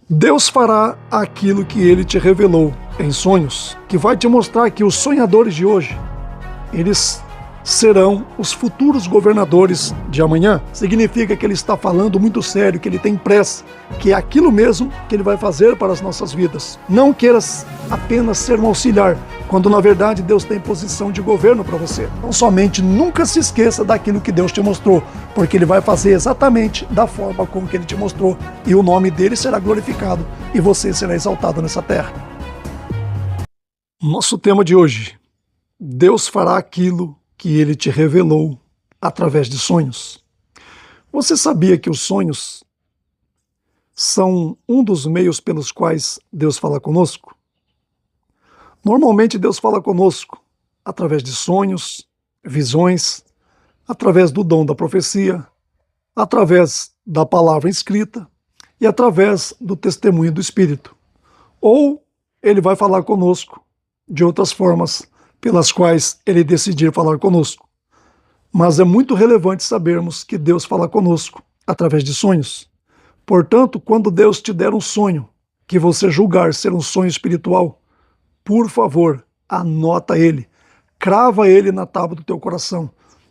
Deus fará aquilo que Ele te revelou em sonhos, que vai te mostrar que os sonhadores de hoje, eles serão os futuros governadores de amanhã. Significa que Ele está falando muito sério, que Ele tem pressa, que é aquilo mesmo que Ele vai fazer para as nossas vidas. Não queiras apenas ser um auxiliar, quando na verdade Deus tem posição de governo para você. Então somente nunca se esqueça daquilo que Deus te mostrou, porque Ele vai fazer exatamente da forma como que Ele te mostrou, e o nome dele será glorificado e você será exaltado nessa terra. Nosso tema de hoje: Deus fará aquilo que Ele te revelou através de sonhos. Você sabia que os sonhos são um dos meios pelos quais Deus fala conosco? Normalmente Deus fala conosco através de sonhos, visões, através do dom da profecia, através da palavra escrita e através do testemunho do Espírito. Ou Ele vai falar conosco de outras formas pelas quais Ele decidir falar conosco. Mas é muito relevante sabermos que Deus fala conosco através de sonhos. Portanto, quando Deus te der um sonho que você julgar ser um sonho espiritual, por favor, anota ele, crava ele na tábua do teu coração.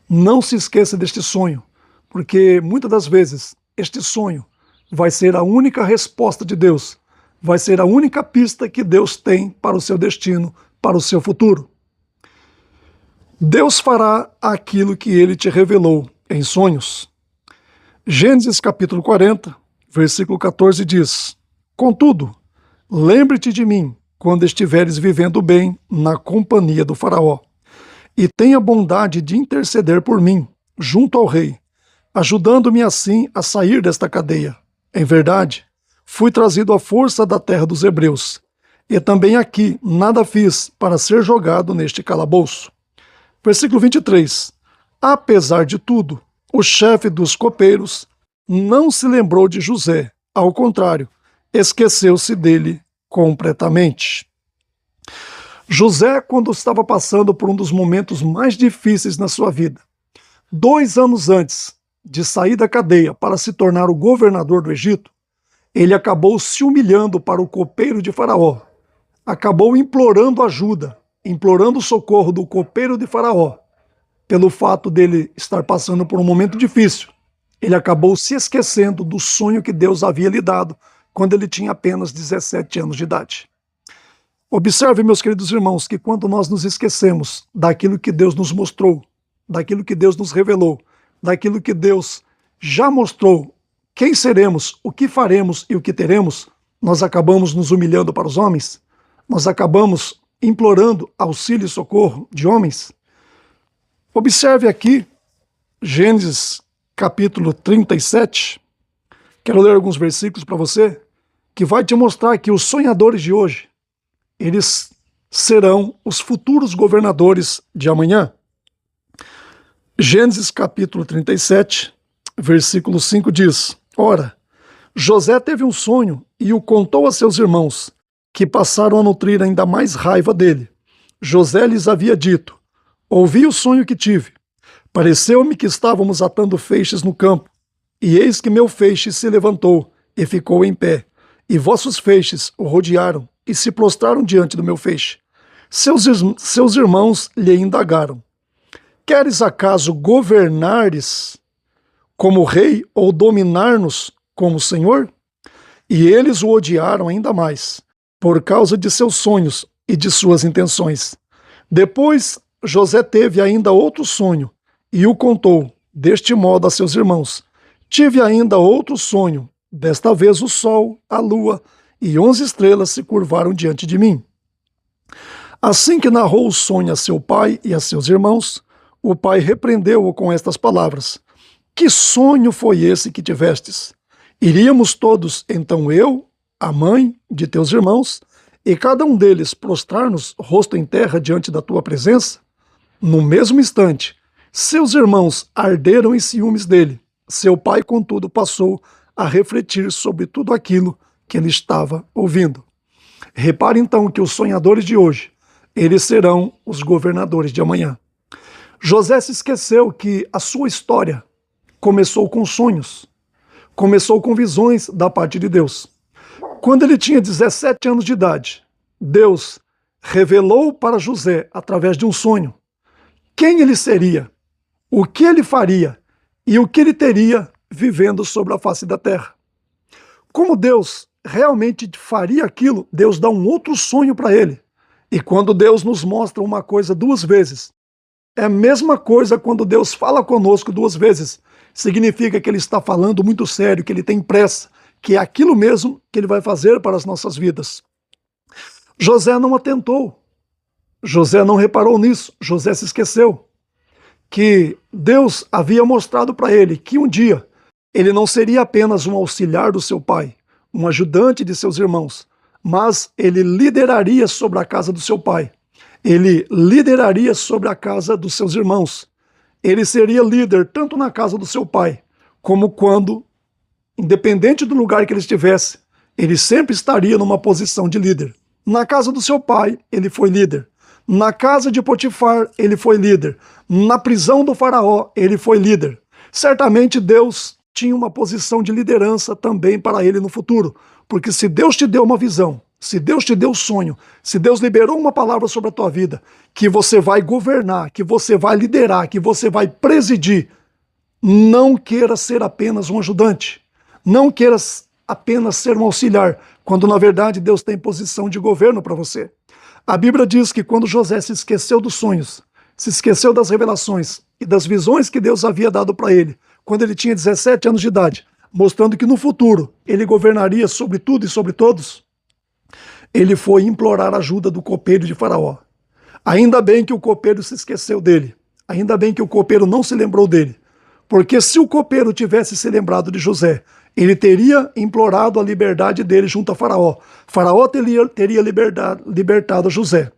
Não se esqueça deste sonho, porque muitas das vezes este sonho vai ser a única resposta de Deus, vai ser a única pista que Deus tem para o seu destino, para o seu futuro. Deus fará aquilo que Ele te revelou em sonhos. Gênesis capítulo 40, versículo 14 diz: Contudo, lembre-te de mim quando estiveres vivendo bem na companhia do faraó, e tenha bondade de interceder por mim junto ao rei, ajudando-me assim a sair desta cadeia. Em verdade, fui trazido à força da terra dos hebreus, e também aqui nada fiz para ser jogado neste calabouço. Versículo 23. Apesar de tudo, o chefe dos copeiros não se lembrou de José. Ao contrário, esqueceu-se dele completamente. José, quando estava passando por um dos momentos mais difíceis na sua vida, 2 anos antes de sair da cadeia para se tornar o governador do Egito, ele acabou se humilhando para o copeiro de Faraó, acabou implorando ajuda, implorando o socorro do copeiro de Faraó. Pelo fato dele estar passando por um momento difícil, ele acabou se esquecendo do sonho que Deus havia lhe dado quando ele tinha apenas 17 anos de idade. Observe, meus queridos irmãos, que quando nós nos esquecemos daquilo que Deus nos mostrou, daquilo que Deus nos revelou, daquilo que Deus já mostrou, quem seremos, o que faremos e o que teremos, nós acabamos nos humilhando para os homens, nós acabamos implorando auxílio e socorro de homens. Observe aqui, Gênesis capítulo 37, quero ler alguns versículos para você, que vai te mostrar que os sonhadores de hoje, eles serão os futuros governadores de amanhã. Gênesis capítulo 37, versículo 5 diz: Ora, José teve um sonho e o contou a seus irmãos, que passaram a nutrir ainda mais raiva dele. José lhes havia dito: Ouvi o sonho que tive. Pareceu-me que estávamos atando feixes no campo, e eis que meu feixe se levantou e ficou em pé, e vossos feixes o rodearam e se prostraram diante do meu feixe. Seus irmãos lhe indagaram: Queres acaso governares como rei ou dominar-nos como senhor? E eles o odiaram ainda mais, por causa de seus sonhos e de suas intenções. Depois, José teve ainda outro sonho e o contou deste modo a seus irmãos: Tive ainda outro sonho, desta vez o sol, a lua e 11 estrelas se curvaram diante de mim. Assim que narrou o sonho a seu pai e a seus irmãos, o pai repreendeu-o com estas palavras: Que sonho foi esse que tivestes? Iríamos todos, então eu, a mãe de teus irmãos, e cada um deles prostrar-nos rosto em terra diante da tua presença? No mesmo instante, seus irmãos arderam em ciúmes dele. Seu pai, contudo, passou a refletir sobre tudo aquilo que ele estava ouvindo. Repare então que os sonhadores de hoje, eles serão os governadores de amanhã. José se esqueceu que a sua história começou com sonhos, começou com visões da parte de Deus. Quando ele tinha 17 anos de idade, Deus revelou para José, através de um sonho, quem ele seria, o que ele faria e o que ele teria vivendo sobre a face da terra. Como Deus realmente faria aquilo, Deus dá um outro sonho para ele. E quando Deus nos mostra uma coisa duas vezes, é a mesma coisa quando Deus fala conosco duas vezes. Significa que ele está falando muito sério, que ele tem pressa, que é aquilo mesmo que ele vai fazer para as nossas vidas. José não atentou. José não reparou nisso. José se esqueceu que Deus havia mostrado para ele que um dia ele não seria apenas um auxiliar do seu pai, um ajudante de seus irmãos, mas ele lideraria sobre a casa do seu pai. Ele lideraria sobre a casa dos seus irmãos. Ele seria líder tanto na casa do seu pai, como quando, independente do lugar que ele estivesse, ele sempre estaria numa posição de líder. Na casa do seu pai, ele foi líder. Na casa de Potifar, ele foi líder. Na prisão do faraó, ele foi líder. Certamente Deus tinha uma posição de liderança também para ele no futuro, porque se Deus te deu uma visão, se Deus te deu sonho, se Deus liberou uma palavra sobre a tua vida, que você vai governar, que você vai liderar, que você vai presidir, não queira ser apenas um ajudante, não queira apenas ser um auxiliar, quando na verdade Deus tem posição de governo para você. A Bíblia diz que quando José se esqueceu dos sonhos, se esqueceu das revelações e das visões que Deus havia dado para ele, quando ele tinha 17 anos de idade, mostrando que no futuro ele governaria sobre tudo e sobre todos, ele foi implorar ajuda do copeiro de Faraó. Ainda bem que o copeiro se esqueceu dele, ainda bem que o copeiro não se lembrou dele, porque se o copeiro tivesse se lembrado de José, ele teria implorado a liberdade dele junto a Faraó. Faraó teria libertado José.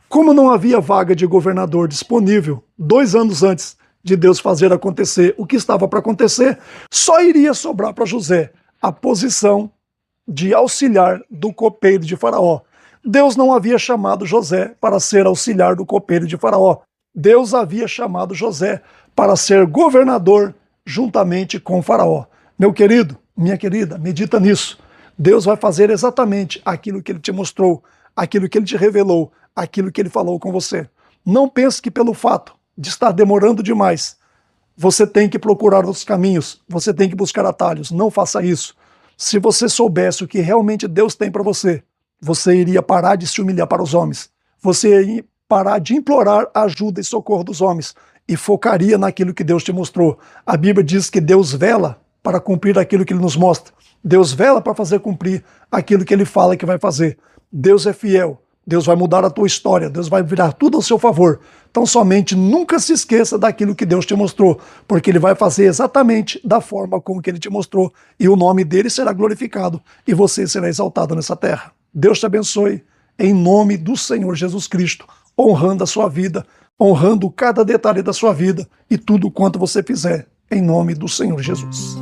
Como não havia vaga de governador disponível 2 anos antes de Deus fazer acontecer o que estava para acontecer, só iria sobrar para José a posição de auxiliar do copeiro de Faraó. Deus não havia chamado José para ser auxiliar do copeiro de Faraó. Deus havia chamado José para ser governador juntamente com Faraó. Meu querido, minha querida, medita nisso. Deus vai fazer exatamente aquilo que ele te mostrou, aquilo que ele te revelou, aquilo que ele falou com você. Não pense que pelo fato de estar demorando demais, você tem que procurar outros caminhos, você tem que buscar atalhos. Não faça isso. Se você soubesse o que realmente Deus tem para você, você iria parar de se humilhar para os homens. Você iria parar de implorar ajuda e socorro dos homens e focaria naquilo que Deus te mostrou. A Bíblia diz que Deus vela para cumprir aquilo que ele nos mostra. Deus vela para fazer cumprir aquilo que ele fala que vai fazer. Deus é fiel. Deus vai mudar a tua história. Deus vai virar tudo ao seu favor. Então somente nunca se esqueça daquilo que Deus te mostrou, porque ele vai fazer exatamente da forma como que ele te mostrou e o nome dele será glorificado e você será exaltado nessa terra. Deus te abençoe em nome do Senhor Jesus Cristo, honrando a sua vida, honrando cada detalhe da sua vida e tudo quanto você fizer em nome do Senhor Jesus.